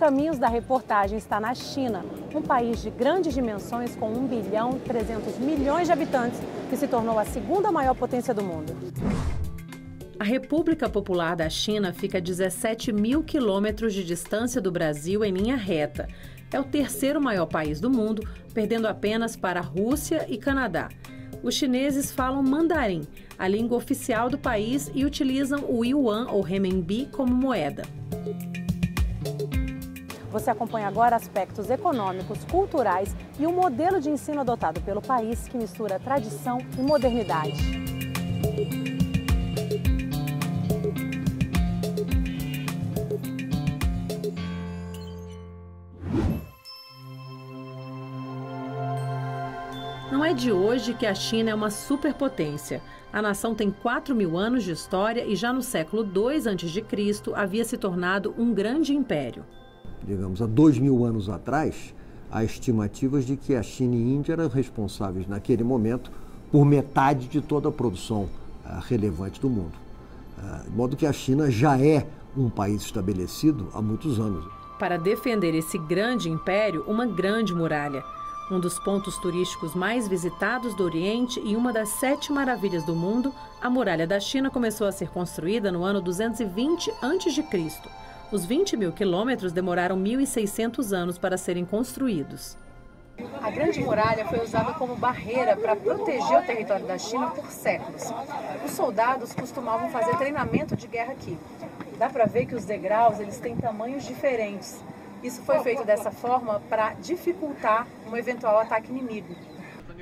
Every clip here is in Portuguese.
Caminhos da reportagem está na China, um país de grandes dimensões com 1,3 bilhão de habitantes, que se tornou a segunda maior potência do mundo. A República Popular da China fica a 17 mil quilômetros de distância do Brasil em linha reta. É o terceiro maior país do mundo, perdendo apenas para a Rússia e Canadá. Os chineses falam mandarim, a língua oficial do país, e utilizam o yuan ou renminbi como moeda. Você acompanha agora aspectos econômicos, culturais e um modelo de ensino adotado pelo país que mistura tradição e modernidade. Não é de hoje que a China é uma superpotência. A nação tem 4.000 anos de história e já no século II a.C. havia se tornado um grande império. Digamos, há 2.000 anos atrás, há estimativas de que a China e a Índia eram responsáveis, naquele momento, por metade de toda a produção relevante do mundo. De modo que a China já é um país estabelecido há muitos anos. Para defender esse grande império, uma grande muralha. Um dos pontos turísticos mais visitados do Oriente e uma das 7 maravilhas do mundo, a Muralha da China começou a ser construída no ano 220 a.C. Os 20 mil quilômetros demoraram 1.600 anos para serem construídos. A Grande Muralha foi usada como barreira para proteger o território da China por séculos. Os soldados costumavam fazer treinamento de guerra aqui. Dá para ver que os degraus eles têm tamanhos diferentes. Isso foi feito dessa forma para dificultar um eventual ataque inimigo.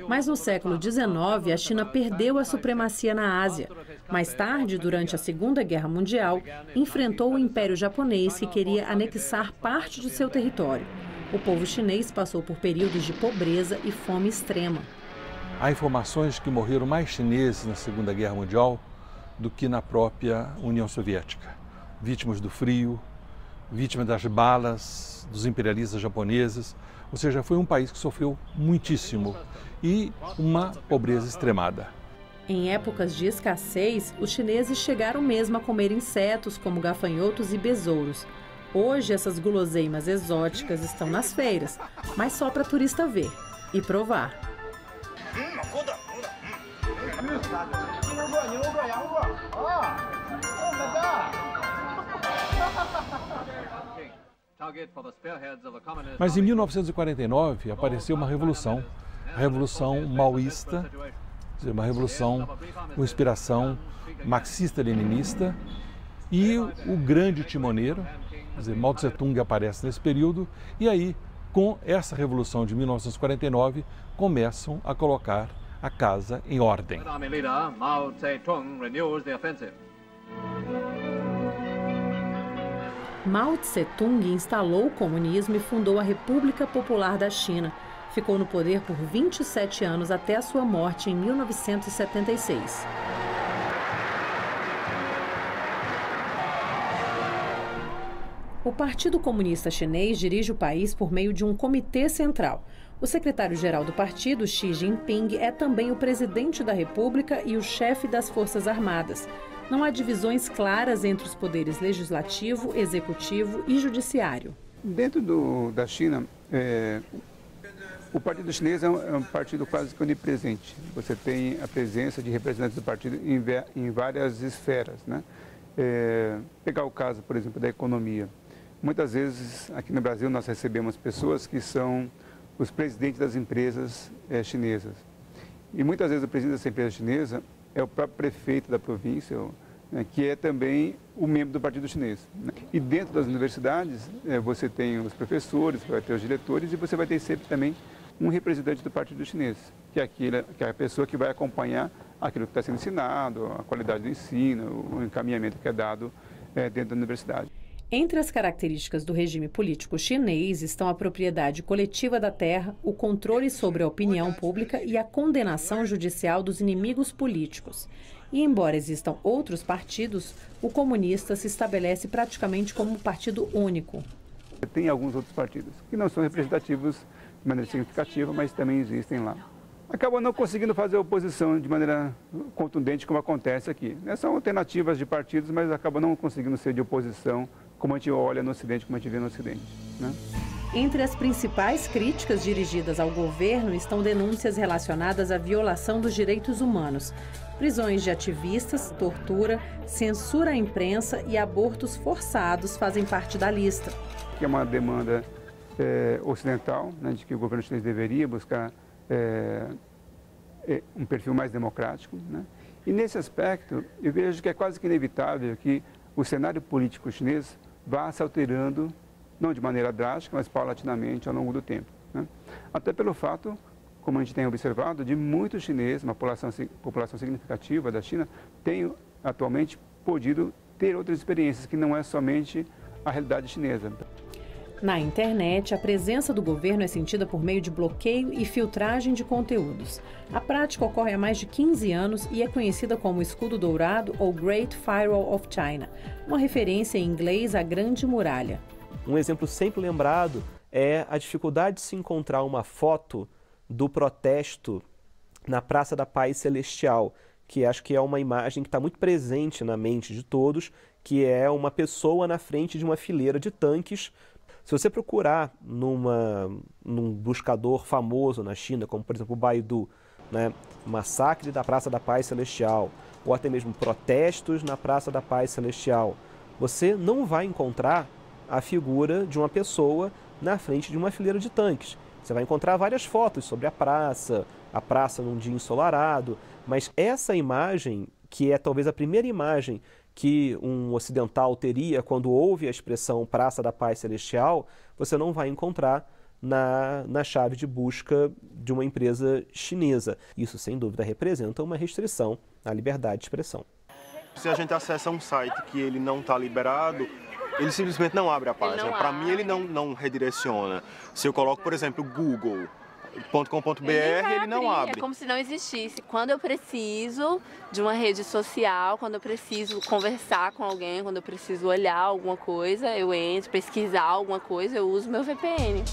Mas no século XIX, a China perdeu a supremacia na Ásia. Mais tarde, durante a Segunda Guerra Mundial, enfrentou o Império Japonês, que queria anexar parte do seu território. O povo chinês passou por períodos de pobreza e fome extrema. Há informações que morreram mais chineses na Segunda Guerra Mundial do que na própria União Soviética. Vítimas do frio, vítimas das balas dos imperialistas japoneses, ou seja, foi um país que sofreu muitíssimo e uma pobreza extremada. Em épocas de escassez, os chineses chegaram mesmo a comer insetos como gafanhotos e besouros. Hoje, essas guloseimas exóticas estão nas feiras, mas só para turista ver e provar. Mas em 1949 apareceu uma revolução, a Revolução Maoísta, uma revolução com inspiração marxista-leninista, e o grande timoneiro, quer dizer, Mao Tse-tung, aparece nesse período, e aí, com essa revolução de 1949, começam a colocar a casa em ordem. Mao Tse-tung instalou o comunismo e fundou a República Popular da China. Ficou no poder por 27 anos até a sua morte em 1976. O Partido Comunista Chinês dirige o país por meio de um comitê central. O secretário-geral do partido, Xi Jinping, é também o presidente da República e o chefe das Forças Armadas. Não há divisões claras entre os poderes legislativo, executivo e judiciário. Dentro da China, o Partido Chinês é um partido quase que onipresente. Você tem a presença de representantes do partido em várias esferas, né? Pegar o caso, por exemplo, da economia. Muitas vezes, aqui no Brasil, nós recebemos pessoas que são os presidentes das empresas chinesas. E muitas vezes o presidente dessa empresa chinesa é o próprio prefeito da província, né, que é também o membro do Partido Chinês. Né? E dentro das universidades, você tem os professores, vai ter os diretores e você vai ter sempre também um representante do Partido Chinês, que é a pessoa que vai acompanhar aquilo que está sendo ensinado, a qualidade do ensino, o encaminhamento que é dado dentro da universidade. Entre as características do regime político chinês estão a propriedade coletiva da terra, o controle sobre a opinião pública e a condenação judicial dos inimigos políticos. E embora existam outros partidos, o comunista se estabelece praticamente como um partido único. Tem alguns outros partidos que não são representativos de maneira significativa, mas também existem lá. Acabam não conseguindo fazer oposição de maneira contundente, como acontece aqui. São alternativas de partidos, mas acabam não conseguindo ser de oposição como a gente olha no Ocidente, como a gente vê no Ocidente, né? Entre as principais críticas dirigidas ao governo estão denúncias relacionadas à violação dos direitos humanos, prisões de ativistas, tortura, censura à imprensa e abortos forçados fazem parte da lista. Que é uma demanda ocidental, né, de que o governo chinês deveria buscar um perfil mais democrático, né? E nesse aspecto, eu vejo que é quase que inevitável que o cenário político chinês vá se alterando, não de maneira drástica, mas paulatinamente ao longo do tempo, né? Até pelo fato, como a gente tem observado, de muitos chineses, uma população significativa da China, tem atualmente podido ter outras experiências que não é somente a realidade chinesa. Na internet, a presença do governo é sentida por meio de bloqueio e filtragem de conteúdos. A prática ocorre há mais de 15 anos e é conhecida como Escudo Dourado ou Great Firewall of China, uma referência em inglês à Grande Muralha. Um exemplo sempre lembrado é a dificuldade de se encontrar uma foto do protesto na Praça da Paz Celestial, que acho que é uma imagem que está muito presente na mente de todos, que é uma pessoa na frente de uma fileira de tanques. Se você procurar num buscador famoso na China, como por exemplo o Baidu, né, massacre da Praça da Paz Celestial, ou até mesmo protestos na Praça da Paz Celestial, você não vai encontrar a figura de uma pessoa na frente de uma fileira de tanques. Você vai encontrar várias fotos sobre a praça num dia ensolarado, mas essa imagem, que é talvez a primeira imagem que um ocidental teria quando ouve a expressão Praça da Paz Celestial, você não vai encontrar na chave de busca de uma empresa chinesa. Isso, sem dúvida, representa uma restrição à liberdade de expressão. Se a gente acessa um site que ele não está liberado, ele simplesmente não abre a página. Para mim, ele não redireciona. Se eu coloco, por exemplo, google.com.br, ele não abre. É como se não existisse. Quando eu preciso de uma rede social, quando eu preciso conversar com alguém, quando eu preciso olhar alguma coisa, eu entro, pesquisar alguma coisa, eu uso meu VPN.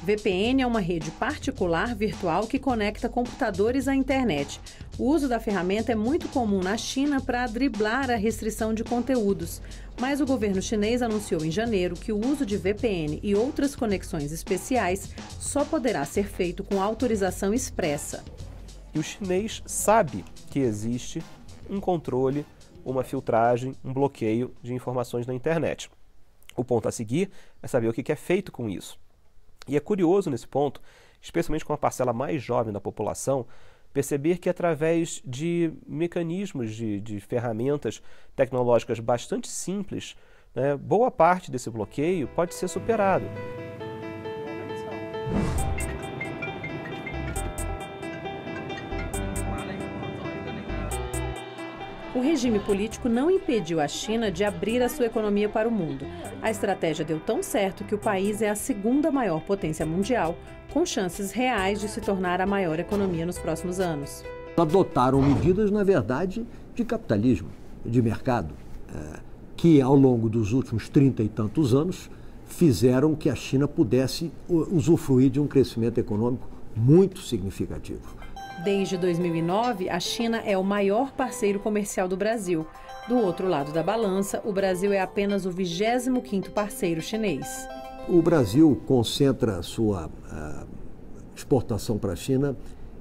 VPN é uma rede particular virtual que conecta computadores à internet. O uso da ferramenta é muito comum na China para driblar a restrição de conteúdos. Mas o governo chinês anunciou em janeiro que o uso de VPN e outras conexões especiais só poderá ser feito com autorização expressa. E o chinês sabe que existe um controle, uma filtragem, um bloqueio de informações na internet. O ponto a seguir é saber o que é feito com isso. E é curioso nesse ponto, especialmente com a parcela mais jovem da população, perceber que através de mecanismos, de ferramentas tecnológicas bastante simples, né, boa parte desse bloqueio pode ser superado. O regime político não impediu a China de abrir a sua economia para o mundo. A estratégia deu tão certo que o país é a segunda maior potência mundial, com chances reais de se tornar a maior economia nos próximos anos. Adotaram medidas, na verdade, de capitalismo, de mercado, que ao longo dos últimos 30 e tantos anos fizeram que a China pudesse usufruir de um crescimento econômico muito significativo. Desde 2009, a China é o maior parceiro comercial do Brasil. Do outro lado da balança, o Brasil é apenas o 25º parceiro chinês. O Brasil concentra sua exportação para a China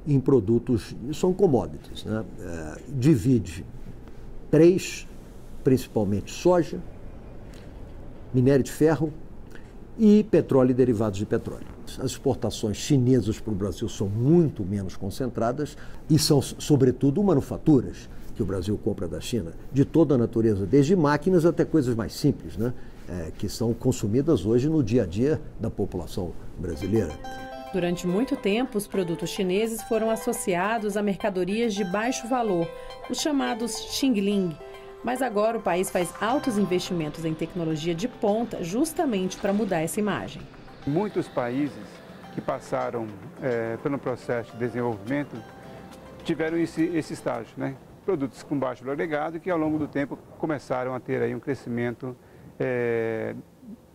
em produtos, são commodities, né? Divide 3, principalmente soja, minério de ferro e petróleo e derivados de petróleo. As exportações chinesas para o Brasil são muito menos concentradas e são, sobretudo, manufaturas que o Brasil compra da China, de toda a natureza, desde máquinas até coisas mais simples, né? Que são consumidas hoje no dia a dia da população brasileira. Durante muito tempo, os produtos chineses foram associados a mercadorias de baixo valor, os chamados Xingling. Mas agora o país faz altos investimentos em tecnologia de ponta justamente para mudar essa imagem. Muitos países que passaram pelo processo de desenvolvimento tiveram esse estágio, né? Produtos com baixo valor agregado que ao longo do tempo começaram a ter aí um crescimento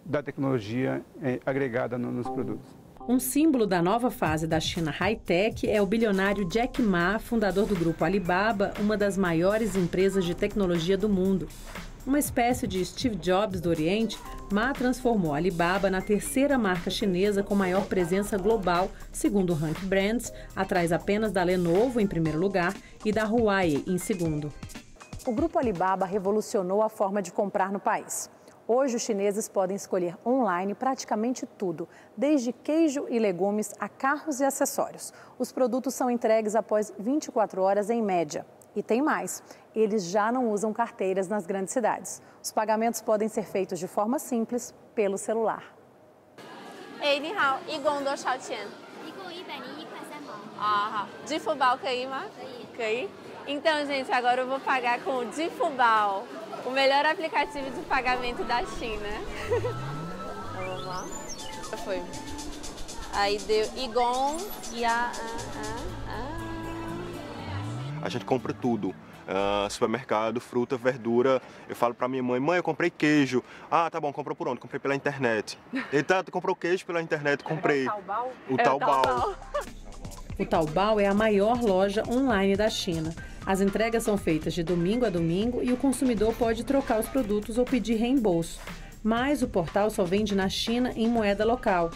da tecnologia agregada nos produtos. Um símbolo da nova fase da China high-tech é o bilionário Jack Ma, fundador do grupo Alibaba, uma das maiores empresas de tecnologia do mundo. Uma espécie de Steve Jobs do Oriente, Ma transformou a Alibaba na terceira marca chinesa com maior presença global, segundo o Rank Brands, atrás apenas da Lenovo em primeiro lugar e da Huawei em segundo. O grupo Alibaba revolucionou a forma de comprar no país. Hoje, os chineses podem escolher online praticamente tudo, desde queijo e legumes a carros e acessórios. Os produtos são entregues após 24 horas em média. E tem mais, eles já não usam carteiras nas grandes cidades. Os pagamentos podem ser feitos de forma simples pelo celular. Ei, 你好，一共多少钱？一共101.3毛。好，支付宝可以吗？可以。Então, gente, agora eu vou pagar com o Difubal, o melhor aplicativo de pagamento da China. Vamos lá. Foi. Aí deu Igon e A gente compra tudo. Supermercado, fruta, verdura. Eu falo pra minha mãe, eu comprei queijo. Ah, tá bom, comprou por onde? Comprei pela internet. Então, tu comprou queijo pela internet, comprei. O Taobao. O Taobao é a maior loja online da China. As entregas são feitas de domingo a domingo e o consumidor pode trocar os produtos ou pedir reembolso. Mas o portal só vende na China em moeda local.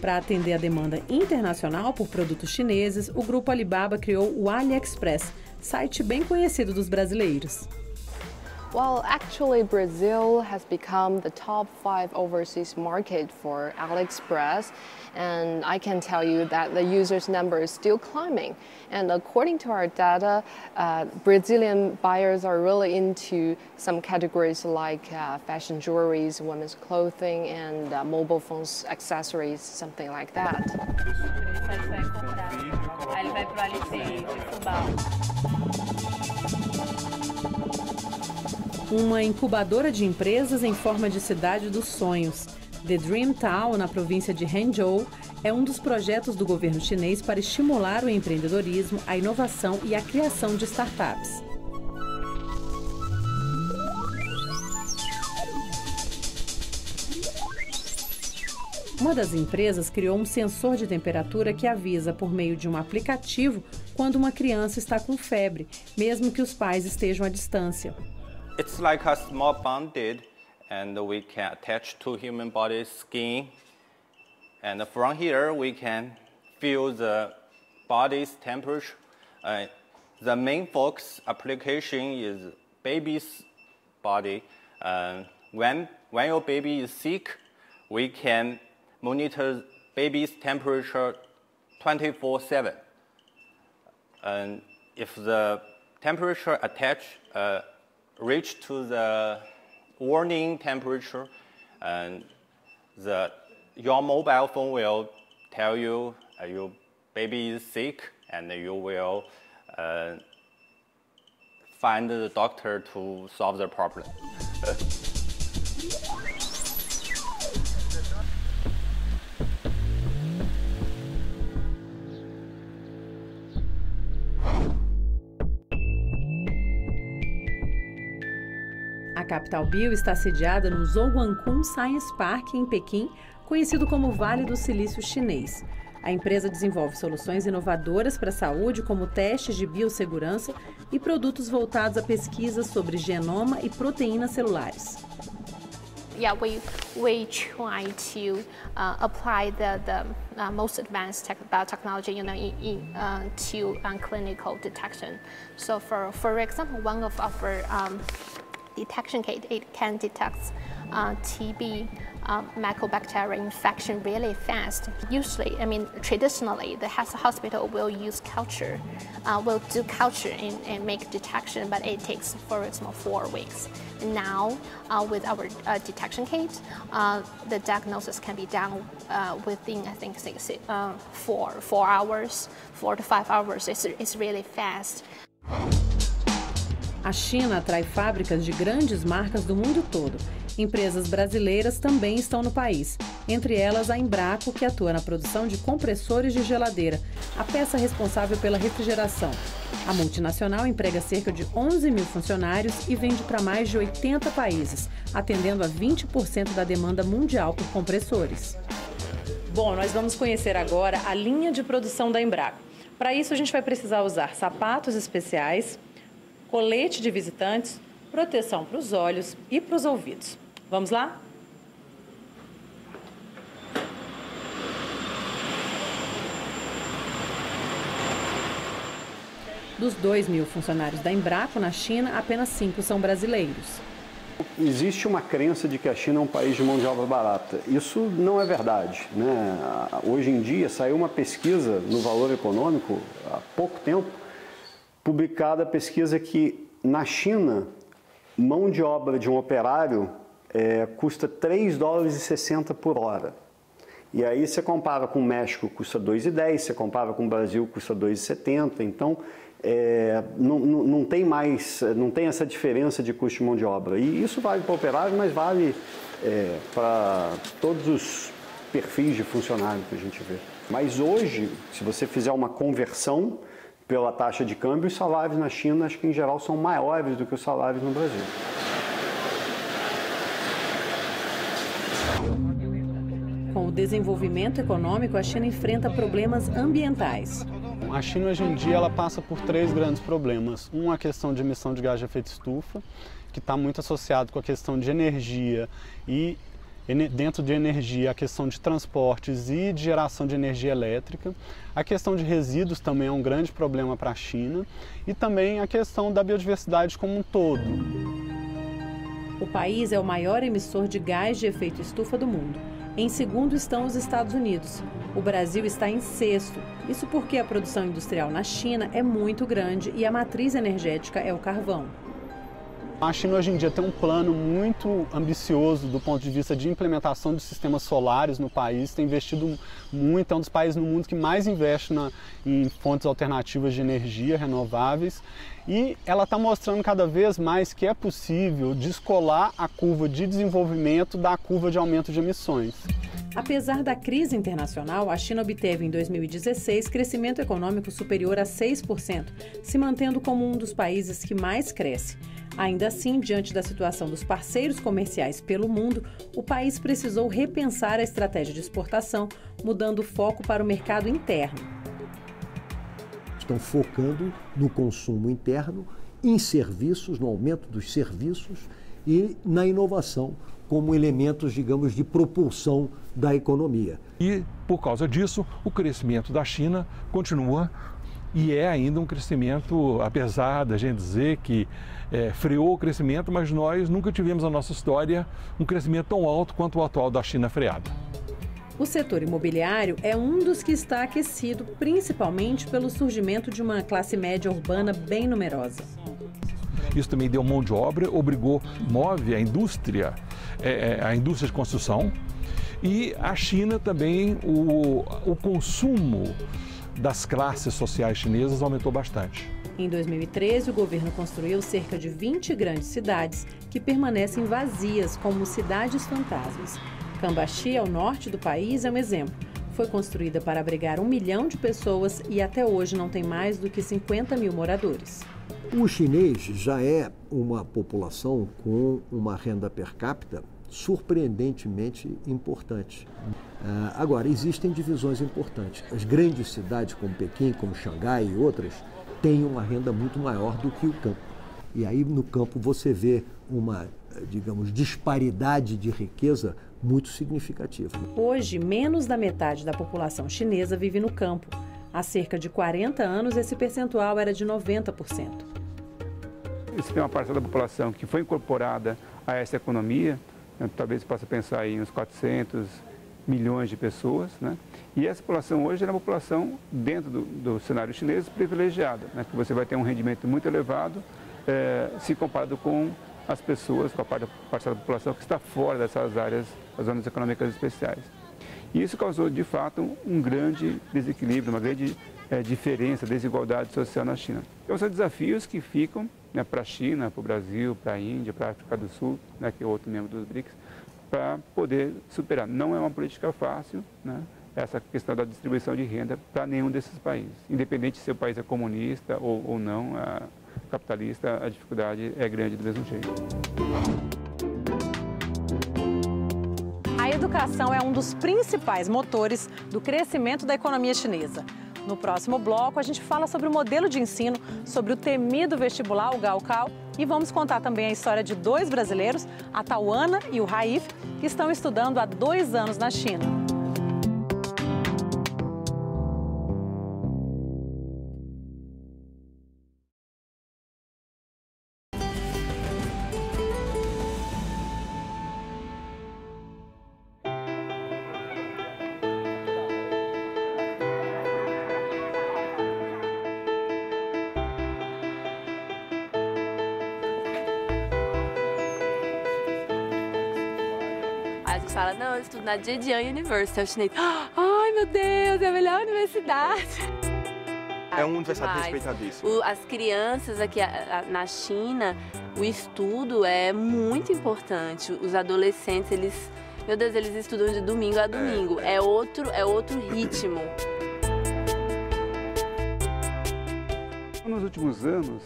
Para atender a demanda internacional por produtos chineses, o grupo Alibaba criou o AliExpress, site bem conhecido dos brasileiros. Well, actually, Brazil has become the top 5 overseas market for AliExpress, and I can tell you that the users' number is still climbing. And according to our data, Brazilian buyers are really into some categories like fashion jewelries, women's clothing, and mobile phones, accessories, something like that. Aí ele vai pro Alipay, Difubal. Uma incubadora de empresas em forma de cidade dos sonhos. The Dream Town, na província de Hangzhou, é um dos projetos do governo chinês para estimular o empreendedorismo, a inovação e a criação de startups. Uma das empresas criou um sensor de temperatura que avisa por meio de um aplicativo quando uma criança está com febre, mesmo que os pais estejam à distância. It's like a small band-aid, and we can attach to human body's skin. And from here, we can feel the body's temperature. The main focus application is baby's body. When your baby is sick, we can monitor baby's temperature 24/7. And if the temperature reach to the warning temperature, and your mobile phone will tell you your baby is sick, and you will find the doctor to solve the problem. A Capital Bio está sediada no Zhongguancun Science Park, em Pequim, conhecido como Vale do Silício Chinês. A empresa desenvolve soluções inovadoras para a saúde, como testes de biossegurança e produtos voltados a pesquisas sobre genoma e proteínas celulares. Yeah, we try to apply the most advanced biotechnology, to clinical detection. So, for example, one of our detection kit, it can detect TB, mycobacteria infection really fast. Usually, traditionally, the hospital will use culture, will do culture and make detection, but it takes, for example, 4 weeks. Now, with our detection kit, the diagnosis can be done within, I think, 4 hours, 4 to 5 hours. It's really fast. A China atrai fábricas de grandes marcas do mundo todo. Empresas brasileiras também estão no país, entre elas a Embraco, que atua na produção de compressores de geladeira, a peça responsável pela refrigeração. A multinacional emprega cerca de 11 mil funcionários e vende para mais de 80 países, atendendo a 20% da demanda mundial por compressores. Bom, nós vamos conhecer agora a linha de produção da Embraco. Para isso, a gente vai precisar usar sapatos especiais, colete de visitantes, proteção para os olhos e para os ouvidos. Vamos lá? Dos 2.000 funcionários da Embraco na China, apenas 5 são brasileiros. Existe uma crença de que a China é um país de mão de obra barata. Isso não é verdade, né? Hoje em dia saiu uma pesquisa no Valor Econômico, há pouco tempo, publicada a pesquisa que na China, mão de obra de um operário custa $3,60 por hora. E aí você compara com o México, custa $2,10, você compara com o Brasil, custa $2,70. Então, não tem essa diferença de custo de mão de obra. E isso vale para o operário, mas vale para todos os perfis de funcionário que a gente vê. Mas hoje, se você fizer uma conversão pela taxa de câmbio, os salários na China, acho que em geral, são maiores do que os salários no Brasil. Com o desenvolvimento econômico, a China enfrenta problemas ambientais. A China hoje em dia ela passa por 3 grandes problemas. A questão de emissão de gás de efeito estufa, que está muito associado com a questão de energia e dentro de energia a questão de transportes e de geração de energia elétrica. A questão de resíduos também é um grande problema para a China e também a questão da biodiversidade como um todo. O país é o maior emissor de gás de efeito estufa do mundo. Em segundo estão os Estados Unidos. O Brasil está em sexto. Isso porque a produção industrial na China é muito grande e a matriz energética é o carvão. A China hoje em dia tem um plano muito ambicioso do ponto de vista de implementação de sistemas solares no país, tem investido muito, é um dos países no mundo que mais investe em fontes alternativas de energia renováveis e ela está mostrando cada vez mais que é possível descolar a curva de desenvolvimento da curva de aumento de emissões. Apesar da crise internacional, a China obteve em 2016 crescimento econômico superior a 6%, se mantendo como um dos países que mais cresce. Ainda assim, diante da situação dos parceiros comerciais pelo mundo, o país precisou repensar a estratégia de exportação, mudando o foco para o mercado interno. Estão focando no consumo interno, em serviços, no aumento dos serviços e na inovação como elementos, digamos, de propulsão da economia. E, por causa disso, o crescimento da China continua e é ainda um crescimento, apesar da gente dizer que freou o crescimento, mas nós nunca tivemos na nossa história um crescimento tão alto quanto o atual da China freada. O setor imobiliário é um dos que está aquecido, principalmente pelo surgimento de uma classe média urbana bem numerosa. Isso também deu mão de obra, move a indústria de construção e a China também, o consumo das classes sociais chinesas aumentou bastante. Em 2013, o governo construiu cerca de 20 grandes cidades que permanecem vazias, como cidades fantasmas. Cambaxi, ao norte do país, é um exemplo. Foi construída para abrigar 1 milhão de pessoas e até hoje não tem mais do que 50 mil moradores. O chinês já é uma população com uma renda per capita surpreendentemente importante. Agora, existem divisões importantes. As grandes cidades como Pequim, como Xangai e outras, têm uma renda muito maior do que o campo. E aí no campo você vê uma, digamos, disparidade de riqueza muito significativa. Hoje, menos da metade da população chinesa vive no campo. Há cerca de 40 anos, esse percentual era de 90%. Você tem uma parcela da população que foi incorporada a essa economia, talvez possa pensar em uns 400 milhões de pessoas, né? E essa população hoje é uma população, dentro do cenário chinês, privilegiada, né? Que você vai ter um rendimento muito elevado, se comparado com as pessoas, com a parcela da população que está fora dessas áreas, as zonas econômicas especiais. E isso causou, de fato, um grande desequilíbrio, uma grande diferença, desigualdade social na China. Então, são desafios que ficam, né, para a China, para o Brasil, para a Índia, para a África do Sul, né, que é outro membro dos BRICS, para poder superar. Não é uma política fácil, né, essa questão da distribuição de renda para nenhum desses países. Independente se o país é comunista ou não, capitalista, a dificuldade é grande do mesmo jeito. A educação é um dos principais motores do crescimento da economia chinesa. No próximo bloco, a gente fala sobre o modelo de ensino, sobre o temido vestibular, o Gaokao, e vamos contar também a história de 2 brasileiros, a Tauana e o Raif, que estão estudando há 2 anos na China. A gente fala, não, eu estudo na Zhejiang University. O chinês, ai meu Deus, é a melhor universidade. É uma universidade respeitadíssima. As crianças aqui na China, o estudo é muito importante. Os adolescentes, meu Deus, eles estudam de domingo a domingo. É outro ritmo. Nos últimos anos,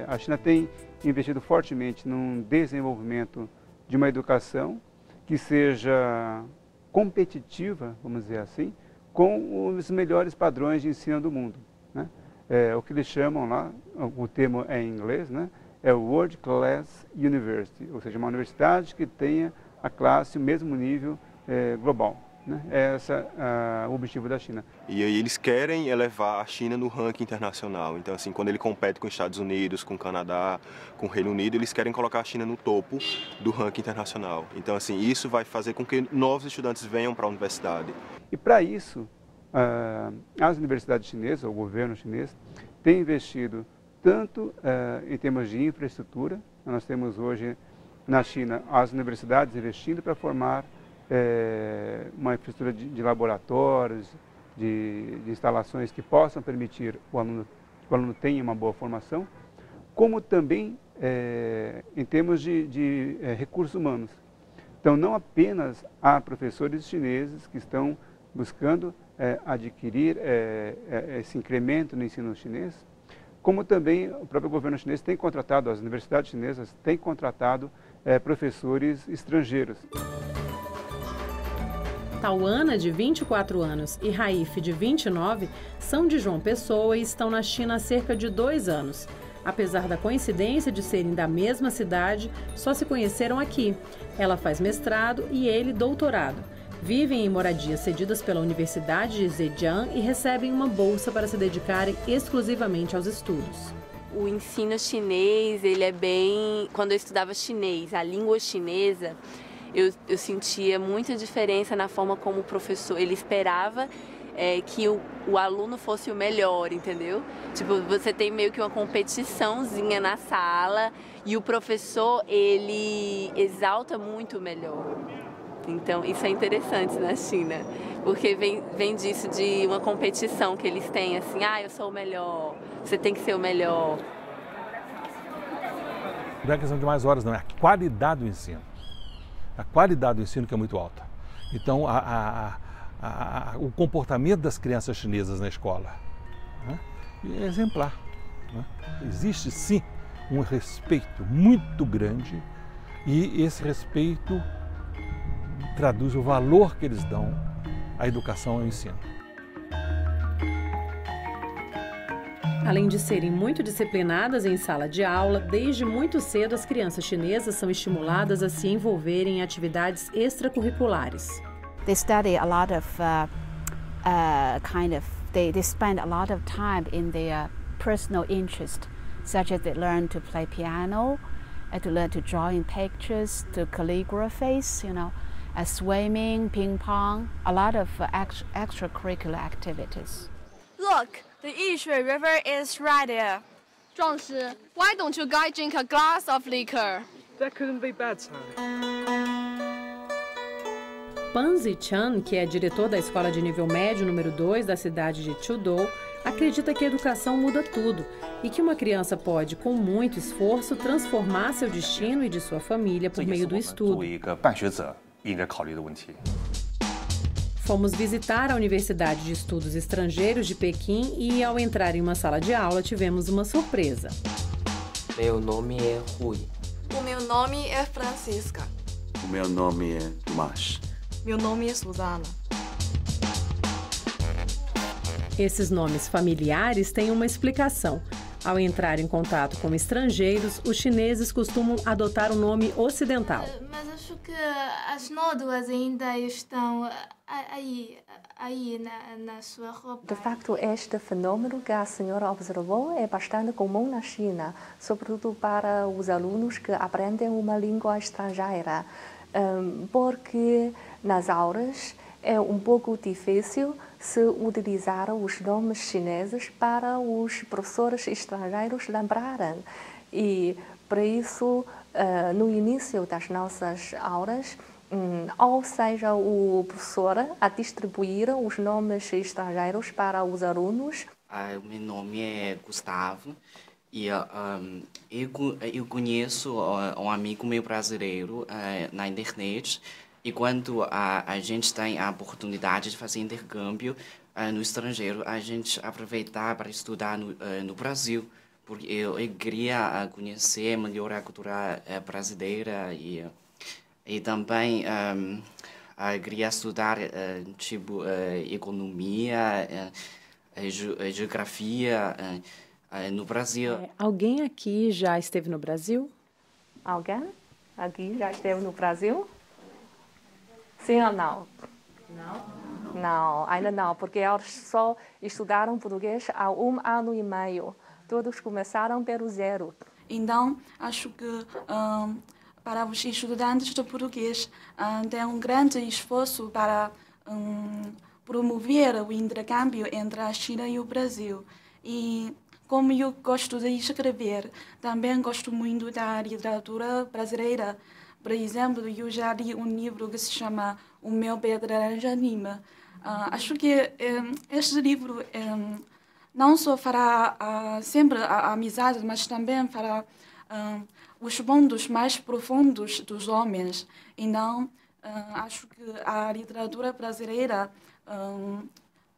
a China tem investido fortemente no desenvolvimento de uma educação que seja competitiva, vamos dizer assim, com os melhores padrões de ensino do mundo, né? O que eles chamam lá, o termo é em inglês, né? É World Class University, ou seja, uma universidade que tenha a classe, o mesmo nível global. Né? Esse é o objetivo da China. E aí eles querem elevar a China no ranking internacional. Então, assim, quando ele compete com os Estados Unidos, com o Canadá, com o Reino Unido, eles querem colocar a China no topo do ranking internacional. Então, assim, isso vai fazer com que novos estudantes venham para a universidade. E para isso, as universidades chinesas, o governo chinês, tem investido tanto em termos de infraestrutura. Nós temos hoje na China as universidades investindo para formar uma infraestrutura de laboratórios, de instalações que possam permitir que o aluno tenha uma boa formação, como também em termos de recursos humanos. Então, não apenas há professores chineses que estão buscando adquirir esse incremento no ensino chinês, como também o próprio governo chinês tem contratado, as universidades chinesas têm contratado professores estrangeiros. Tauana, de 24 anos, e Raif, de 29, são de João Pessoa e estão na China há cerca de 2 anos. Apesar da coincidência de serem da mesma cidade, só se conheceram aqui. Ela faz mestrado e ele doutorado. Vivem em moradias cedidas pela Universidade de Zhejiang e recebem uma bolsa para se dedicarem exclusivamente aos estudos. O ensino chinês, ele é bem... Quando eu estudava chinês, a língua chinesa, eu sentia muita diferença na forma como o professor, ele esperava que o aluno fosse o melhor, entendeu? Tipo, você tem meio que uma competiçãozinha na sala e o professor, ele exalta muito o melhor. Então, isso é interessante na China, porque vem disso de uma competição que eles têm, assim, eu sou o melhor, você tem que ser o melhor. Não é questão de mais horas, não, é a qualidade do ensino. A qualidade do ensino que é muito alta. Então, o comportamento das crianças chinesas na escola, né, é exemplar. Né? Existe, sim, um respeito muito grande e esse respeito traduz o valor que eles dão à educação e ao ensino. Além de serem muito disciplinadas em sala de aula, desde muito cedo as crianças chinesas são estimuladas a se envolverem em atividades extracurriculares. They study a lot of they spend a lot of time in their personal interest, such as they learn to play piano, to learn to draw in pictures, to calligraphies, swimming, ping pong, a lot of extracurricular activities. Look, the Yishui River is right there. 壮士, why don't you guys drink a glass of liquor? That couldn't be bad, sir. Pan Zichan, que é diretor da escola de nível médio número 2 da cidade de Chudou, acredita que a educação muda tudo e que uma criança pode, com muito esforço, transformar seu destino e de sua família por meio do estudo. Fomos visitar a Universidade de Estudos Estrangeiros de Pequim e, ao entrar em uma sala de aula, tivemos uma surpresa. Meu nome é Rui. O meu nome é Francisca. O meu nome é Tomás. Meu nome é Susana. Esses nomes familiares têm uma explicação. Ao entrar em contato com estrangeiros, os chineses costumam adotar um nome ocidental. Mas acho que as nódoas ainda estão aí na sua roupa. De facto, este fenômeno que a senhora observou é bastante comum na China, sobretudo para os alunos que aprendem uma língua estrangeira, porque nas aulas é um pouco difícil se utilizar os nomes chineses para os professores estrangeiros lembrarem. E, por isso, no início das nossas aulas, ou seja, o professor a distribuir os nomes estrangeiros para os alunos. Meu nome é Gustavo e eu conheço um amigo meu brasileiro na internet. E quando a gente tem a oportunidade de fazer intercâmbio no estrangeiro, a gente aproveita para estudar no Brasil, porque eu queria conhecer melhor a cultura brasileira e também queria estudar tipo economia, geografia no Brasil. Alguém aqui já esteve no Brasil? Alguém aqui já esteve no Brasil? Sim ou não? Não. Não, ainda não, porque eles só estudaram português há 1 ano e meio. Todos começaram pelo zero. Então, acho que para os estudantes de português tem um grande esforço para promover o intercâmbio entre a China e o Brasil. E como eu gosto de escrever, também gosto muito da literatura brasileira. Por exemplo, eu já li um livro que se chama O Meu Pé de Laranja Lima. Acho que este livro não só fará sempre a amizade, mas também fará os pontos mais profundos dos homens. Então, acho que a literatura brasileira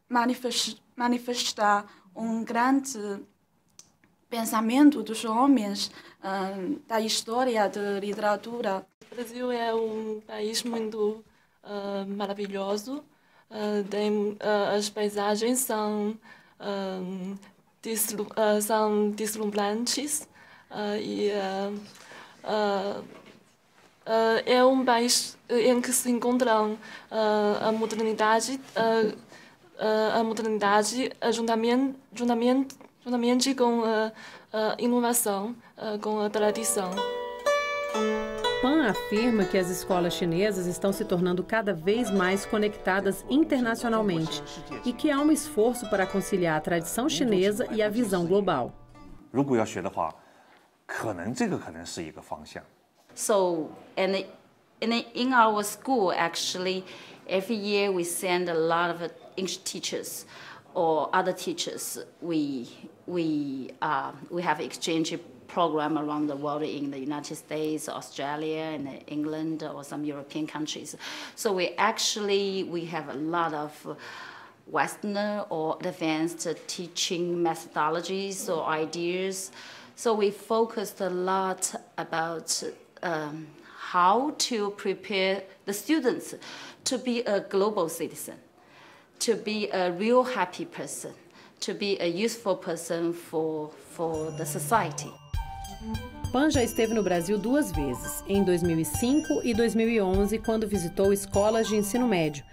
manifesta um grande pensamento dos homens da história da literatura. O Brasil é um país muito maravilhoso. As paisagens são deslumbrantes e é um país em que se encontram a modernidade juntamente com a inovação, com a tradição. Pan afirma que as escolas chinesas estão se tornando cada vez mais conectadas internacionalmente e que há um esforço para conciliar a tradição chinesa e a visão global. So, in our school, actually, every year we send a lot of English teachers or other teachers. We have exchange program around the world in the United States, Australia, and England, or some European countries. So we have a lot of Western or advanced teaching methodologies or ideas. So we focused a lot about how to prepare the students to be a global citizen, to be a real happy person, to be a useful person for the society. Pan já esteve no Brasil 2 vezes, em 2005 e 2011, quando visitou escolas de ensino médio.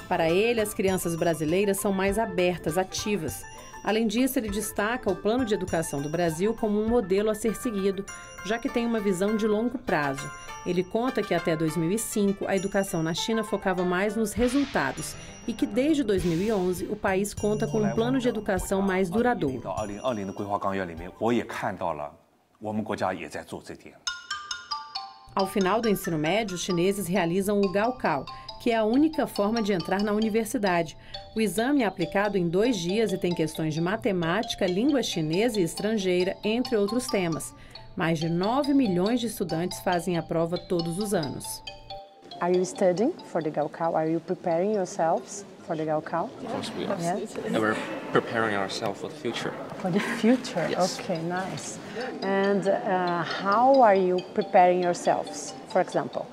Para ele, as crianças brasileiras são mais abertas, ativas. Além disso, ele destaca o Plano de Educação do Brasil como um modelo a ser seguido, já que tem uma visão de longo prazo. Ele conta que até 2005, a educação na China focava mais nos resultados e que desde 2011 o país conta com um plano de educação mais duradouro. Ao final do ensino médio, os chineses realizam o Gaokao, que é a única forma de entrar na universidade. O exame é aplicado em 2 dias e tem questões de matemática, língua chinesa e estrangeira, entre outros temas. Mais de 9 milhões de estudantes fazem a prova todos os anos. Are you studying for the Gaokao? Are you preparing yourselves for the Gaokao? Of course we are. Yes. And we're preparing ourselves for the future. For the future? Yes. Okay, nice. And how are you preparing yourselves, for example?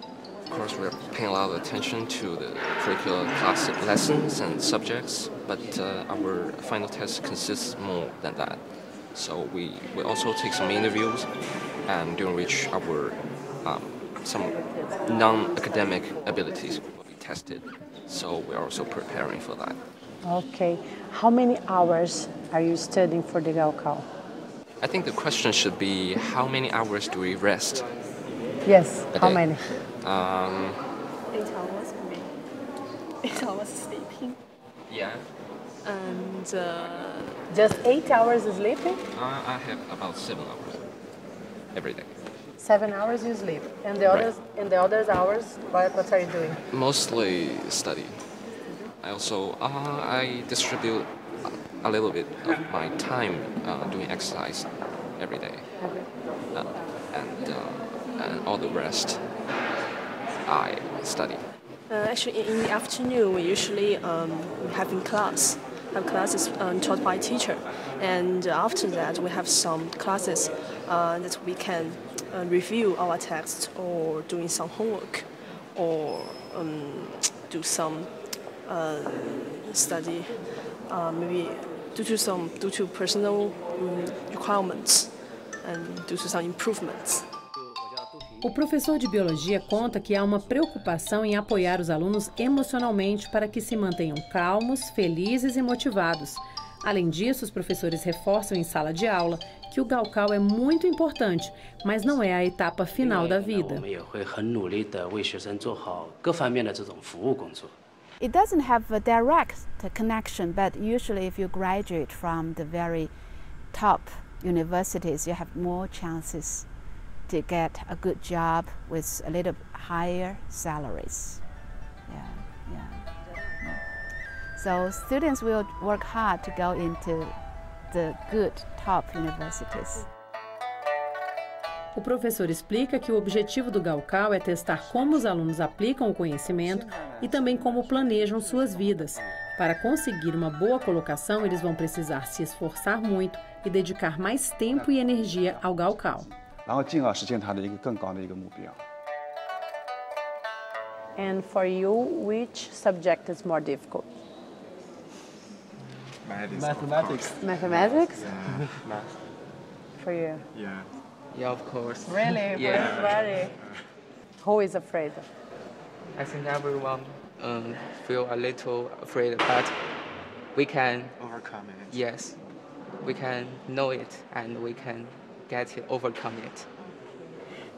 Of course, we're paying a lot of attention to the curricular class lessons and subjects. but our final test consists more than that. So we also take some interviews, and during which our some non-academic abilities will be tested. So we're also preparing for that. Okay. How many hours are you studying for the Gaokao? I think the question should be, how many hours do we rest? Yes, how many? 8 hours for me. 8 hours sleeping. Yeah. And just 8 hours sleeping? I have about 7 hours every day. 7 hours you sleep, and the others, in the other hours, what are you doing? Mostly study. I also I distribute a little bit of my time doing exercise every day, and all the rest I study. Actually, in the afternoon, we usually have classes taught by teacher, and after that, we have some classes that we can review our text or doing some homework or do some study, maybe due to personal requirements and due to some improvements. O professor de biologia conta que há uma preocupação em apoiar os alunos emocionalmente para que se mantenham calmos, felizes e motivados. Além disso, os professores reforçam em sala de aula que o Gaokao é muito importante, mas não é a etapa final da vida. It doesn't have a direct connection, but usually if you graduate from the very top universities, you have more chances to get a good job with a little higher salaries. So students will work hard to go into the good top universities. O professor explica que o objetivo do Gaokao é testar como os alunos aplicam o conhecimento e também como planejam suas vidas. Para conseguir uma boa colocação, eles vão precisar se esforçar muito e dedicar mais tempo e energia ao Gaokao. 然后进而实现它的一个更高的一个目标。 And for you, which subject is more difficult? Mathematics. Mathematics? Yeah. Math. For you? Yeah. Yeah, of course. Really? Yeah. For everybody? Who is afraid? I think everyone feel a little afraid, but we can overcome it. Yes, we can know it and we can get it, overcome it.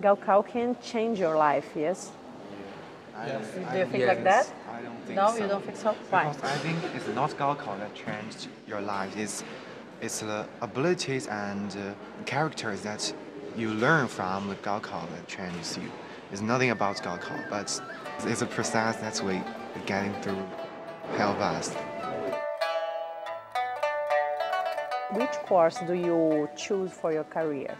Gaokao can change your life, yes? Yes. Do you think like that? I don't think no, so. You don't think so? Why? Because I think it's not Gaokao that changed your life. It's the abilities and characters that you learn from the Gaokao that changes you. It's nothing about Gaokao, but it's a process that we're getting through help us. Which course do you choose for your career?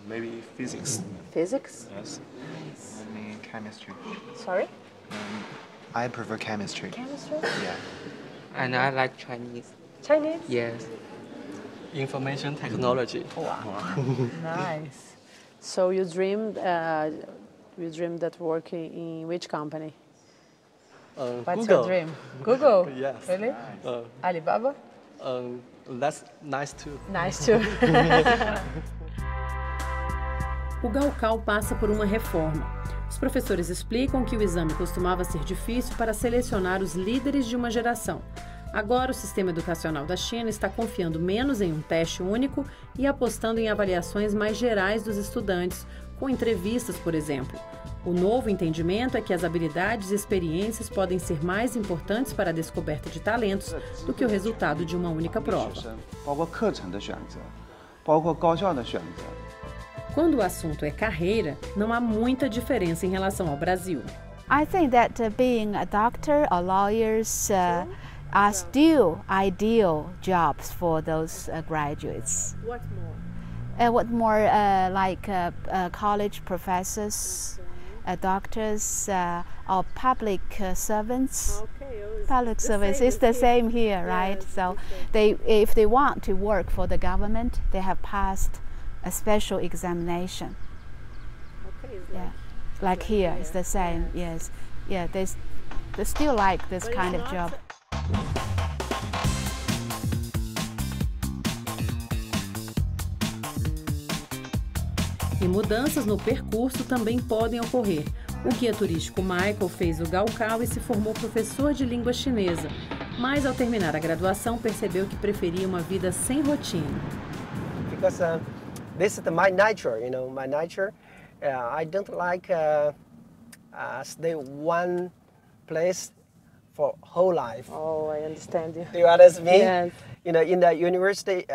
Maybe physics. Physics? Yes. Nice. I mean chemistry. Sorry? I prefer chemistry. Chemistry? Yeah. And I like Chinese. Chinese? Yes. Information technology. Wow. Nice. So you dreamed that working in which company? What's Google. your dream? Google? Yes. Really? Alibaba? That's nice too. Nice too. O Gaokao passa por uma reforma. Os professores explicam que o exame costumava ser difícil para selecionar os líderes de uma geração. Agora, o sistema educacional da China está confiando menos em um teste único e apostando em avaliações mais gerais dos estudantes, com entrevistas, por exemplo. O novo entendimento é que as habilidades e experiências podem ser mais importantes para a descoberta de talentos do que o resultado de uma única prova. Quando o assunto é carreira, não há muita diferença em relação ao Brasil. I think that being a doctor or lawyers are still ideal jobs for those graduates. What more? What more, like college professors, doctors, or public servants. Public service is the same here, right? So if they want to work for the government, they have passed a special examination. Okay, like here, it's the same. Yes, yeah. they still like this kind of job. E mudanças no percurso também podem ocorrer. O guia turístico Michael fez o Gaokao e se formou professor de língua chinesa. Mas ao terminar a graduação percebeu que preferia uma vida sem rotina. Because this is my nature, you know, my nature. I don't like stay one place for whole life. Oh, I understand you. Do you understand me? Yes. You know, in the university,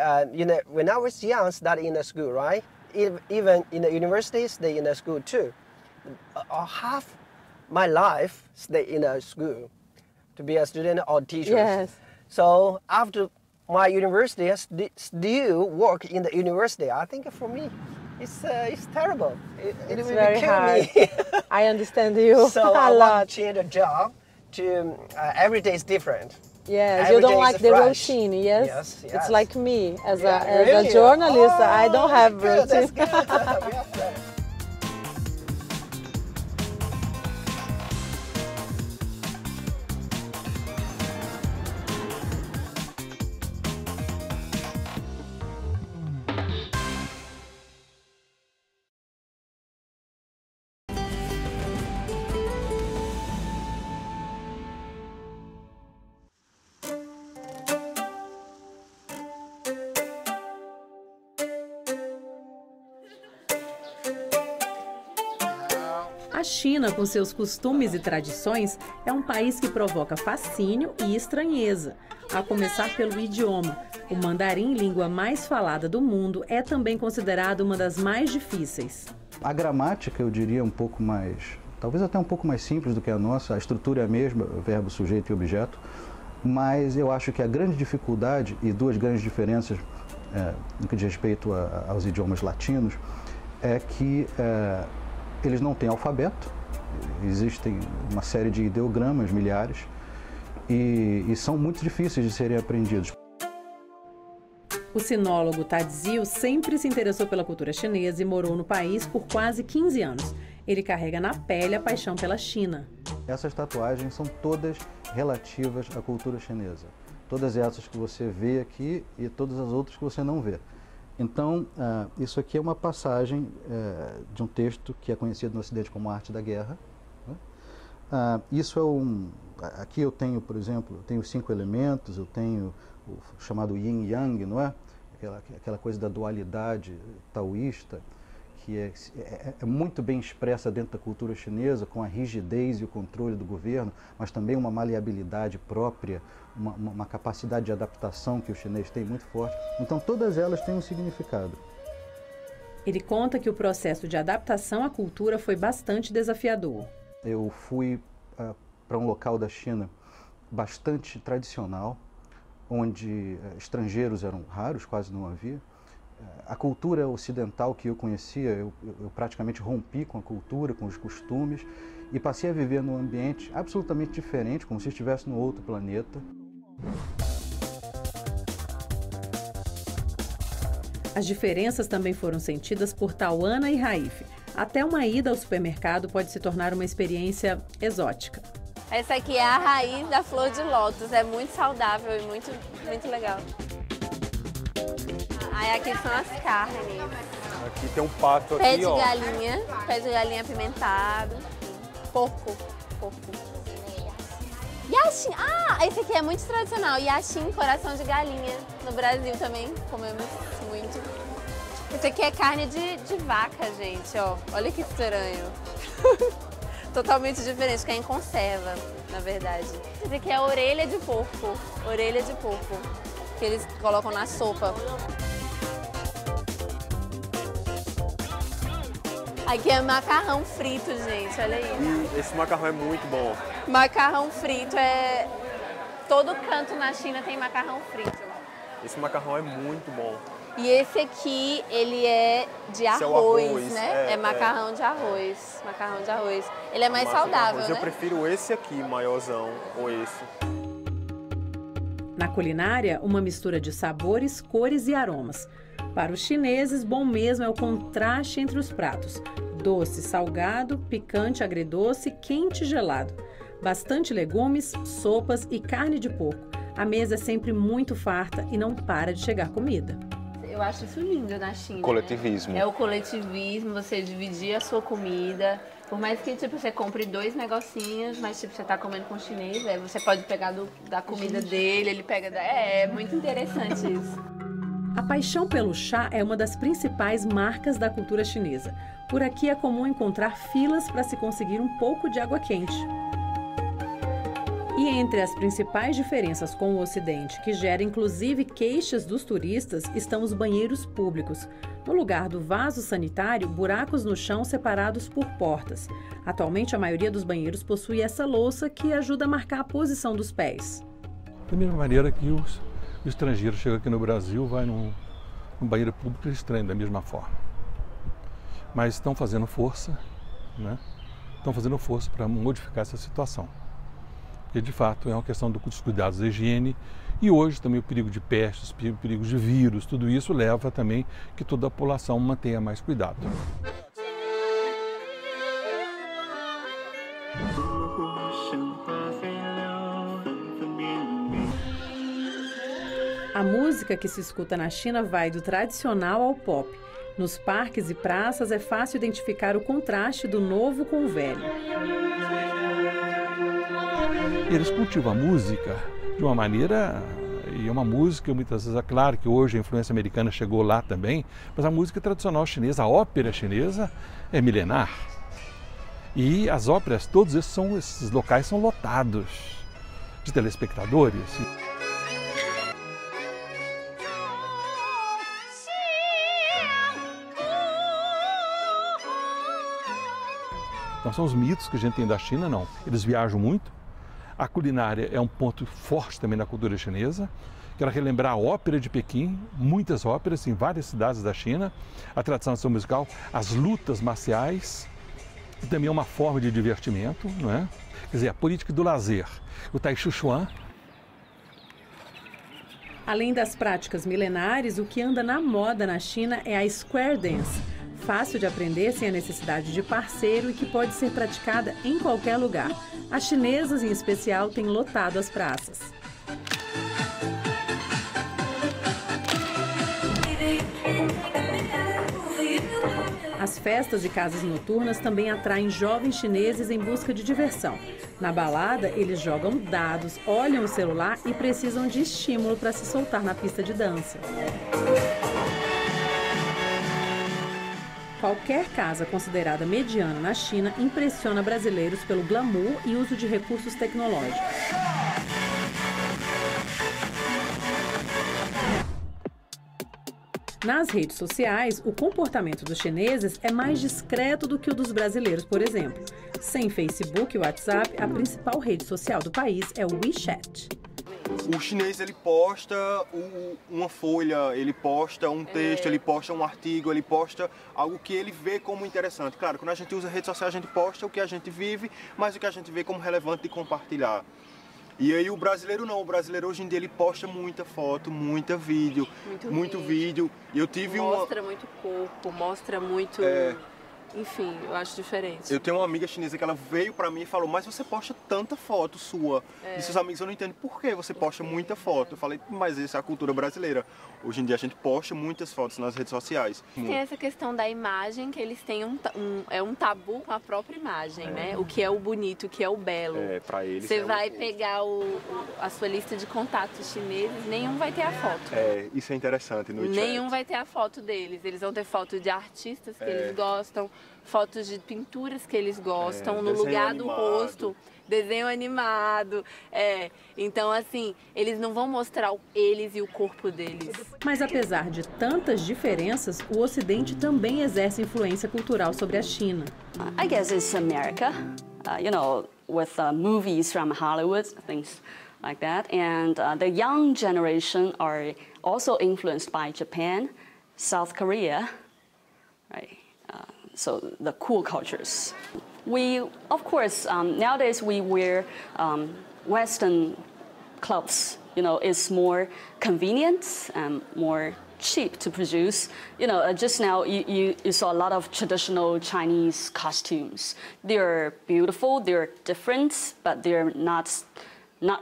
when I was young, studied in the school, right? Even in the university, stay in the school too. Half my life stay in the school to be a student or teacher. Yes. So after my university, I still work in the university. I think for me, it's terrible. It It's will very kill hard. me. I understand you So a I lot. want to change the job to every day is different. Yes, Every you don't day like is the fresh. routine, yes? Yes, yes. It's like me, as Yeah, a really? journalist, I don't have good, that's routine. good. A China, com seus costumes e tradições, é um país que provoca fascínio e estranheza, a começar pelo idioma. O mandarim, língua mais falada do mundo, é também considerado uma das mais difíceis. A gramática, eu diria, um pouco mais, talvez até um pouco mais simples do que a nossa. A estrutura é a mesma, verbo, sujeito e objeto, mas eu acho que a grande dificuldade e duas grandes diferenças no que diz respeito aos idiomas latinos é que eles não têm alfabeto, existem uma série de ideogramas, milhares, e são muito difíceis de serem aprendidos. O sinólogo Tadziu sempre se interessou pela cultura chinesa e morou no país por quase 15 anos. Ele carrega na pele a paixão pela China. Essas tatuagens são todas relativas à cultura chinesa. Todas essas que você vê aqui e todas as outras que você não vê. Então, isso aqui é uma passagem de um texto que é conhecido no Ocidente como Arte da Guerra. Isso é aqui eu tenho, por exemplo, eu tenho 5 elementos, eu tenho o chamado Yin Yang, não é? Aquela coisa da dualidade taoísta, que é muito bem expressa dentro da cultura chinesa, com a rigidez e o controle do governo, mas também uma maleabilidade própria, uma capacidade de adaptação que o chinês tem muito forte. Então, todas elas têm um significado. Ele conta que o processo de adaptação à cultura foi bastante desafiador. Eu fui para um local da China bastante tradicional, onde estrangeiros eram raros, quase não havia. A cultura ocidental que eu conhecia, eu praticamente rompi com a cultura, com os costumes, e passei a viver num ambiente absolutamente diferente, como se estivesse num outro planeta. As diferenças também foram sentidas por Tawana e Raif. Até uma ida ao supermercado pode se tornar uma experiência exótica. Essa aqui é a raiz da flor de lótus, é muito saudável e muito legal. Aí aqui são as carnes. Aqui tem um pato aqui, Pé de galinha apimentado, porco. Yashin, esse aqui é muito tradicional, yashin, coração de galinha. No Brasil também comemos muito. Esse aqui é carne de vaca, gente, ó. Olha que estranho. Totalmente diferente, que é em conserva, na verdade. Esse aqui é orelha de porco, que eles colocam na sopa. Aqui é macarrão frito, gente, olha aí. Esse macarrão é muito bom. Macarrão frito é... Todo canto na China tem macarrão frito. Esse macarrão é muito bom. E esse aqui, ele é de arroz, né? É macarrão de arroz. Macarrão de arroz. Ele é mais saudável, né? Eu prefiro esse aqui, maiorzão, ou esse. Na culinária, uma mistura de sabores, cores e aromas. Para os chineses, bom mesmo é o contraste entre os pratos. Doce, salgado, picante, agridoce, quente e gelado. Bastante legumes, sopas e carne de porco. A mesa é sempre muito farta e não para de chegar comida. Eu acho isso lindo na China. Coletivismo. Né? É o coletivismo, você dividir a sua comida. Por mais que tipo, você compre 2 negocinhos, mas tipo, você tá comendo com o chinês, aí você pode pegar da comida dele, ele pega da... É muito interessante isso. A paixão pelo chá é uma das principais marcas da cultura chinesa. Por aqui é comum encontrar filas para se conseguir um pouco de água quente. E entre as principais diferenças com o Ocidente, que gera inclusive queixas dos turistas, estão os banheiros públicos. No lugar do vaso sanitário, buracos no chão separados por portas. Atualmente, a maioria dos banheiros possui essa louça que ajuda a marcar a posição dos pés. Da mesma maneira que o estrangeiro chega aqui no Brasil, vai num banheiro público estranho, da mesma forma. Mas estão fazendo força, né? Estão fazendo força para modificar essa situação. Porque, de fato, é uma questão dos cuidados da higiene e hoje também o perigo de pestes, o perigo de vírus, tudo isso leva também que toda a população mantenha mais cuidado. A música que se escuta na China vai do tradicional ao pop. Nos parques e praças é fácil identificar o contraste do novo com o velho. Eles cultivam a música de uma maneira, e é uma música, muitas vezes, é claro que hoje a influência americana chegou lá também, mas a música tradicional chinesa, a ópera chinesa, é milenar. E as óperas, todos esses locais são lotados de telespectadores. Então são os mitos que a gente tem da China, não. Eles viajam muito. A culinária é um ponto forte também na cultura chinesa. Quero relembrar a ópera de Pequim, muitas óperas em várias cidades da China, a tradição musical, as lutas marciais, que também é uma forma de divertimento, não é? Quer dizer, a política do lazer, o Tai Chi Chuan. Além das práticas milenares, o que anda na moda na China é a Square Dance. Fácil de aprender sem a necessidade de parceiro e que pode ser praticada em qualquer lugar. As chinesas, em especial, têm lotado as praças. As festas e casas noturnas também atraem jovens chineses em busca de diversão. Na balada, eles jogam dados, olham o celular e precisam de estímulo para se soltar na pista de dança. Qualquer casa considerada mediana na China impressiona brasileiros pelo glamour e uso de recursos tecnológicos. Nas redes sociais, o comportamento dos chineses é mais discreto do que o dos brasileiros, por exemplo. Sem Facebook e WhatsApp, a principal rede social do país é o WeChat. O chinês, ele posta uma folha, ele posta um texto, ele posta um artigo, ele posta algo que ele vê como interessante. Claro, quando a gente usa rede social, a gente posta o que a gente vive, mas o que a gente vê como relevante de compartilhar. E aí o brasileiro não, o brasileiro hoje em dia ele posta muita foto, muito vídeo. E eu tive mostra muito corpo, mostra muito... Enfim, eu acho diferente. Eu tenho uma amiga chinesa que ela veio pra mim e falou, mas você posta tanta foto sua. E seus amigos, eu não entendo por que você posta muita foto. Eu falei, mas isso é a cultura brasileira. Hoje em dia a gente posta muitas fotos nas redes sociais. Tem essa questão da imagem, que eles têm um tabu com a própria imagem, né? O que é o bonito, o que é o belo. Pra eles você vai pegar a sua lista de contatos chineses, nenhum vai ter a foto. Isso é interessante no WeChat. Nenhum vai ter a foto deles. Eles vão ter foto de artistas que eles gostam, fotos de pinturas que eles gostam, no lugar do rosto, desenho animado. Então, assim, eles não vão mostrar eles e o corpo deles. Mas apesar de tantas diferenças, o Ocidente também exerce influência cultural sobre a China. I guess it's America, you know, with movies from Hollywood, things like that. And the young generation are also influenced by Japan, South Korea, right? So the cool cultures. We, of course, nowadays we wear Western clothes. You know, it's more convenient and more cheap to produce. You know, just now you saw a lot of traditional Chinese costumes. They're beautiful, they're different, but they're not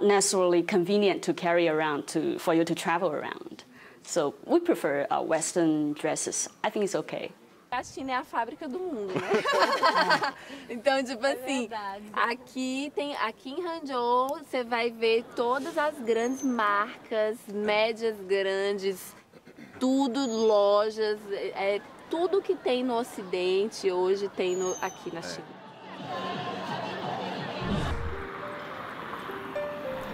necessarily convenient to carry around for you to travel around. So we prefer Western dresses. I think it's okay. A China é a fábrica do mundo, né? Então, tipo assim, aqui em Hangzhou você vai ver todas as grandes marcas, médias grandes, tudo lojas, tudo que tem no Ocidente hoje tem aqui na China.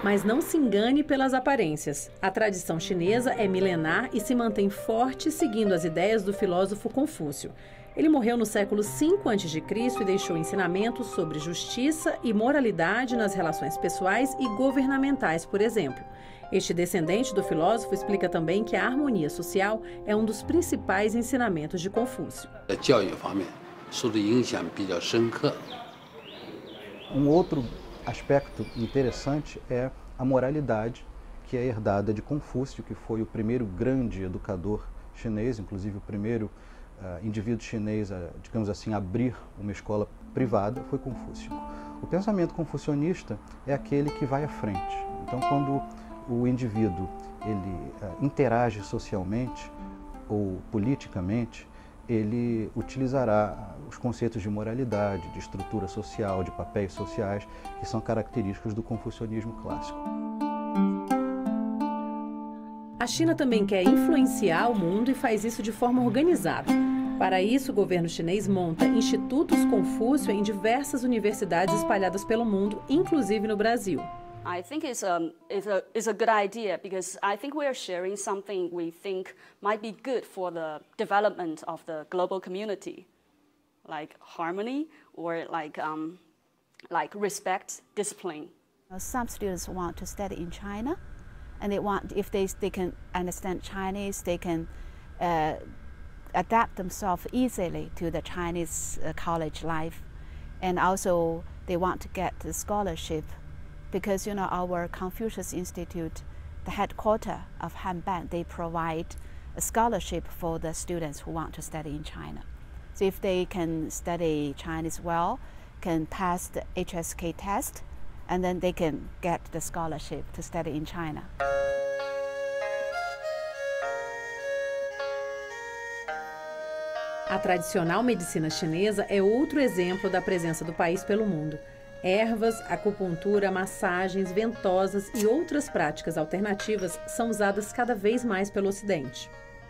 Mas não se engane pelas aparências. A tradição chinesa é milenar e se mantém forte seguindo as ideias do filósofo Confúcio. Ele morreu no século V a.C. e deixou ensinamentos sobre justiça e moralidade nas relações pessoais e governamentais, por exemplo. Este descendente do filósofo explica também que a harmonia social é um dos principais ensinamentos de Confúcio. Um outro aspecto interessante é a moralidade, que é herdada de Confúcio, que foi o primeiro grande educador chinês, inclusive o primeiro indivíduo chinês a, digamos assim, abrir uma escola privada, foi Confúcio. O pensamento confucionista é aquele que vai à frente. Então, quando o indivíduo ele interage socialmente ou politicamente, ele utilizará os conceitos de moralidade, de estrutura social, de papéis sociais, que são característicos do confucionismo clássico. A China também quer influenciar o mundo e faz isso de forma organizada. Para isso, o governo chinês monta institutos Confúcio em diversas universidades espalhadas pelo mundo, inclusive no Brasil. I think it's a good idea because I think we are sharing something we think might be good for the development of the global community, like harmony or like respect, discipline. Some students want to study in China, and they want, if they can understand Chinese, they can adapt themselves easily to the Chinese college life, and also they want to get the scholarship. Because, you know, our Confucius Institute, the headquarters of Hanban, they provide a scholarship for the students who want to study in China. So if they can study Chinese well, can pass the HSK test, and then they can get the scholarship to study in China. A tradicional medicina chinesa é outro exemplo da presença do país pelo mundo. Ervas, acupuntura, massagens, ventosas e outras práticas alternativas são usadas cada vez mais pelo Ocidente.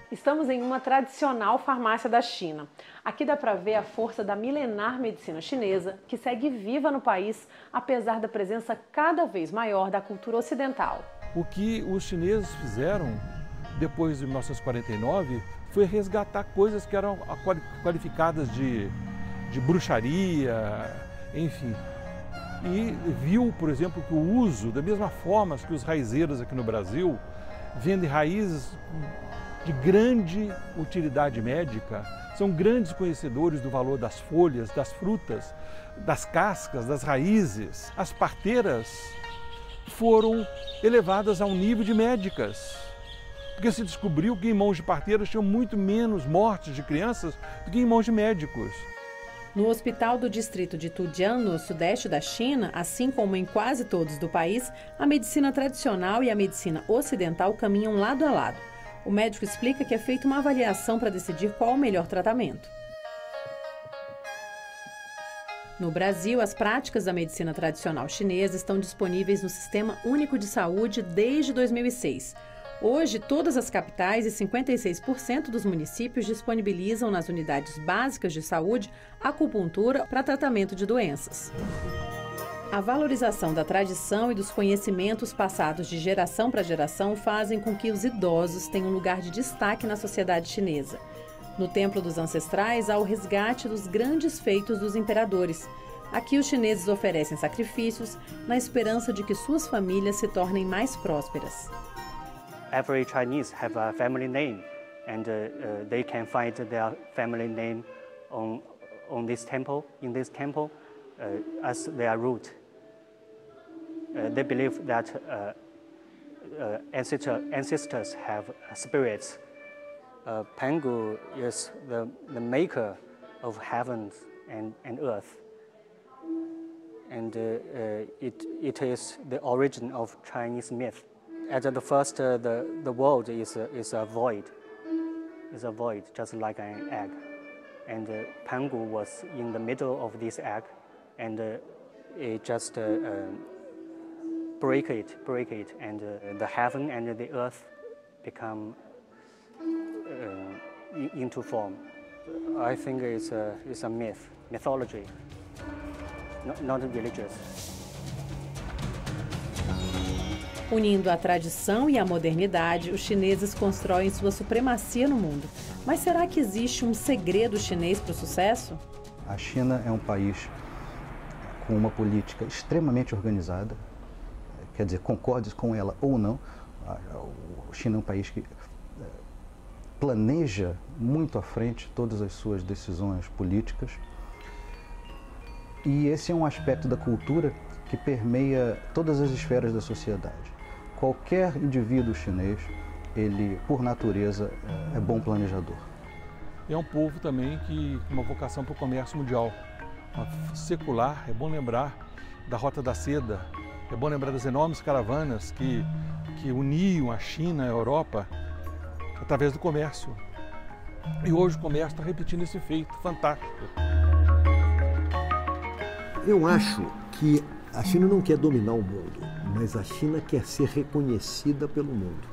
Estamos em uma tradicional farmácia da China. Aqui dá para ver a força da milenar medicina chinesa, que segue viva no país, apesar da presença cada vez maior da cultura ocidental. O que os chineses fizeram depois de 1949 foi resgatar coisas que eram qualificadas de bruxaria, enfim. E viu, por exemplo, que o uso, da mesma forma que os raizeiros aqui no Brasil vendem raízes de grande utilidade médica, são grandes conhecedores do valor das folhas, das frutas, das cascas, das raízes. As parteiras foram elevadas a um nível de médicas, porque se descobriu que em mãos de parteiras tinham muito menos mortes de crianças do que em mãos de médicos. No hospital do distrito de Tujian, no sudeste da China, assim como em quase todos do país, a medicina tradicional e a medicina ocidental caminham lado a lado. O médico explica que é feita uma avaliação para decidir qual o melhor tratamento. No Brasil, as práticas da medicina tradicional chinesa estão disponíveis no Sistema Único de Saúde desde 2006. Hoje, todas as capitais e 56% dos municípios disponibilizam nas unidades básicas de saúde acupuntura para tratamento de doenças. A valorização da tradição e dos conhecimentos passados de geração para geração fazem com que os idosos tenham um lugar de destaque na sociedade chinesa. No Templo dos Ancestrais, há o resgate dos grandes feitos dos imperadores. Aqui, os chineses oferecem sacrifícios na esperança de que suas famílias se tornem mais prósperas. Every Chinese have a family name, and they can find their family name on this temple, in this temple, as their root. They believe that ancestors have spirits Pangu is the maker of heavens and earth. And it is the origin of Chinese myth. At the first, the world is a void. It's a void, just like an egg. And Pangu was in the middle of this egg, and it just break it, and the heaven and the earth become into form. I think it's a myth, mythology, not religious. Unindo a tradição e a modernidade, os chineses constroem sua supremacia no mundo. Mas será que existe um segredo chinês para o sucesso? A China é um país com uma política extremamente organizada, quer dizer, concorde com ela ou não. A China é um país que planeja muito à frente todas as suas decisões políticas. E esse é um aspecto da cultura que permeia todas as esferas da sociedade. Qualquer indivíduo chinês, ele, por natureza, é bom planejador. É um povo também que tem uma vocação para o comércio mundial. Secular, é bom lembrar da Rota da Seda, é bom lembrar das enormes caravanas que uniam a China e a Europa através do comércio. E hoje o comércio está repetindo esse feito fantástico. Eu acho que a China não quer dominar o mundo, mas a China quer ser reconhecida pelo mundo.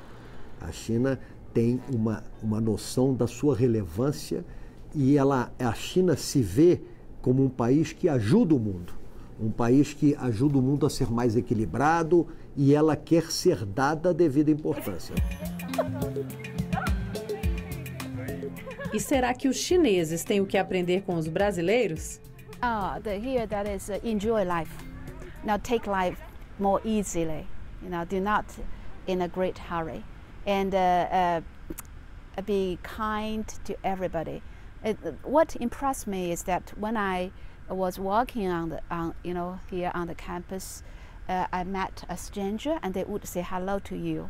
A China tem uma noção da sua relevância e a China se vê como um país que ajuda o mundo, um país que ajuda o mundo a ser mais equilibrado, e ela quer ser dada a devida importância. E será que os chineses têm o que aprender com os brasileiros? Here that is enjoy life. Now take life more easily. Do not in a great hurry, and be kind to everybody. What impressed me is that when I was walking here on the campus, I met a stranger and they would say hello to you,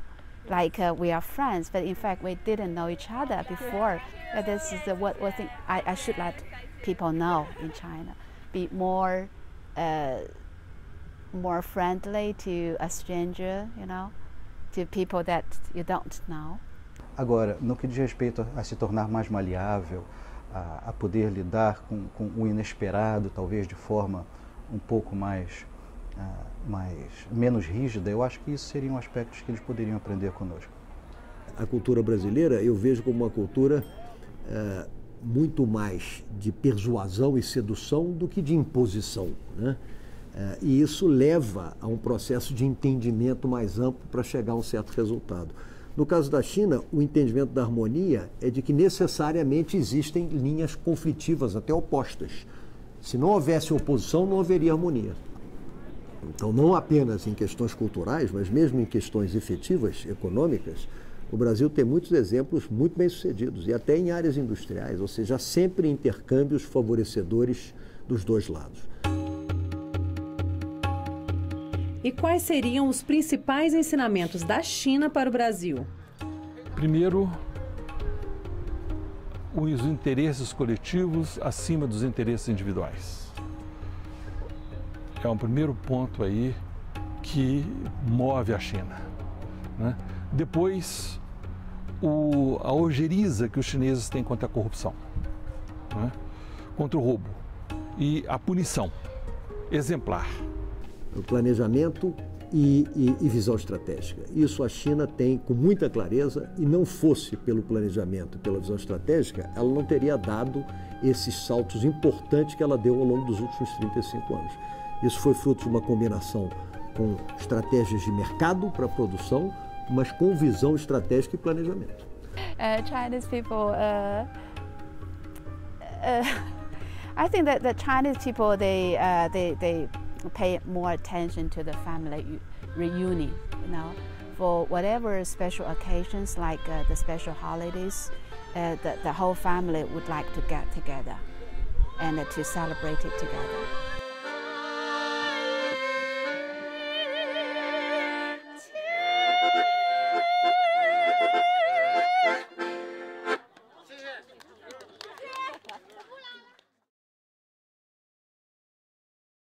like we are friends, but in fact we didn't know each other before. This is what thing I should let people know in China. Be more friendly to a stranger, to people that you don't know. Agora, no que diz respeito a se tornar mais maleável, a poder lidar com o inesperado, talvez de forma um pouco menos rígida, eu acho que isso seriam aspectos que eles poderiam aprender conosco. A cultura brasileira eu vejo como uma cultura muito mais de persuasão e sedução do que de imposição, né? E isso leva a um processo de entendimento mais amplo para chegar a um certo resultado. No caso da China, o entendimento da harmonia é de que necessariamente existem linhas conflitivas, até opostas. Se não houvesse oposição, não haveria harmonia. Então, não apenas em questões culturais, mas mesmo em questões efetivas, econômicas, o Brasil tem muitos exemplos muito bem-sucedidos, e até em áreas industriais, ou seja, há sempre intercâmbios favorecedores dos dois lados. E quais seriam os principais ensinamentos da China para o Brasil? Primeiro, os interesses coletivos acima dos interesses individuais. É um primeiro ponto aí que move a China, né? Depois, a ojeriza que os chineses têm contra a corrupção, né? Contra o roubo, e a punição exemplar. O planejamento e visão estratégica. Isso a China tem com muita clareza, e não fosse pelo planejamento e pela visão estratégica, ela não teria dado esses saltos importantes que ela deu ao longo dos últimos 35 anos. Isso foi fruto de uma combinação com estratégias de mercado para a produção, mas com visão estratégica e planejamento. Chinese people, I think that the Chinese people they pay more attention to the family reunion, for whatever special occasions like the special holidays, the whole family would like to get together and to celebrate it together.